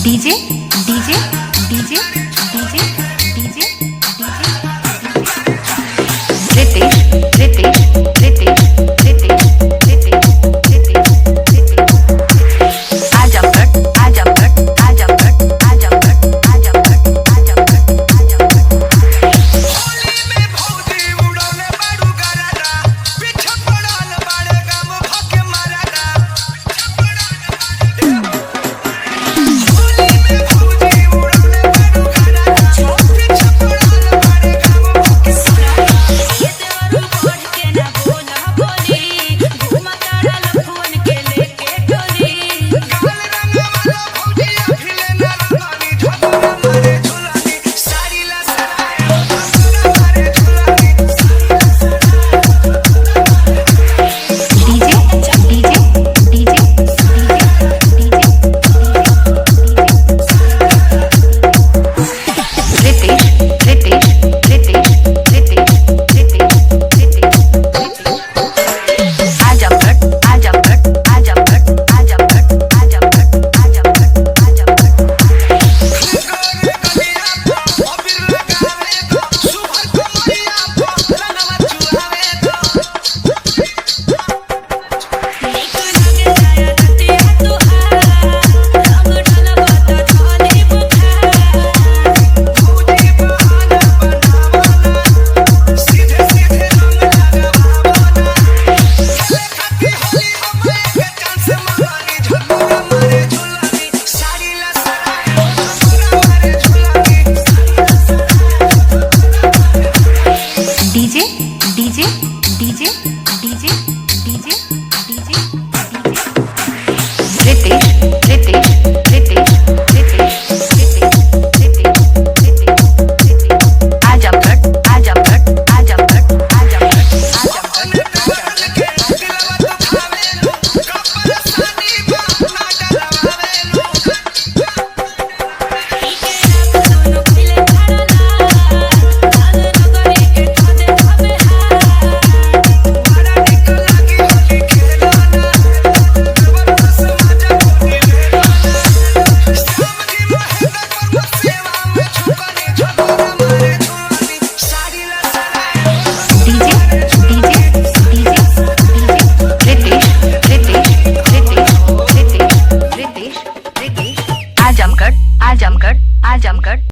DJ DJ DJ DJ DJ Ritesh Ritesh Ritesh Ritesh Ritesh Ritesh Azamgarh Azamgarh Azamgarh Azamgarh Azamgarh Azamgarh Azamgarh Holi में भौजी उड़ौले बाड़ू गरादा पीछे पड़ल बाड़े गम भके मारादा होली में भौजी उड़ौले बाड़ू गरादा पीछे पड़ल बाड़े गम भके ये देवरू बढ़ के ना बोला बोली घुमा तारा लखवन के लेके डोली काल रंग वाला भौजी अभिले ना रवानी झगड़ा मारे झुलानी साड़ी ला सराय झगड़ा मारे झुलानी DJ DJ DJ DJ Ritesh Ritesh Ritesh Ritesh Ritesh Ritesh Azamgarh Azamgarh Azamgarh Azamgarh Azamgarh Azamgarh Azamgarh गोरे गलिया पो अबीर लगावे दो सुभर कमरिया पो रंगवा चुहावे दो नीक लागे जाया रतिया तुहार रंग ढाला बाता ढाली बुखार भौजी बहाना बनावना सीधे सीधे रंग लगावना खेले खाती होली हमें के चांस मांगानी झगड़ा मारे झुलानी साड़ी ला सराय झगड़ा मारे झुलानी DJ DJ DJ DJ DJ DJ Ritesh Ritesh Ritesh Ritesh Ritesh Ritesh Ritesh Azamgarh Azamgarh Azamgarh Azamgarh Azamgarh के दिलवा तो खावे लो कपड़ा सानी बा ना डलवावे लो के रात दोनों खिले खड़ला लाल नगरी के ठादे हवे हार बड़ा निक लागी होली खेलाना जबरदस्त मजा होली लेना श्याम जी महेंद्र वर्मा सेवा में छुपानी झगड़ा मारे झुलानी साड़ी ला सराय DJ DJ DJ DJ Ritesh Ritesh Ritesh Ritesh Ritesh Ritesh Azamgarh Azamgarh Azamgarh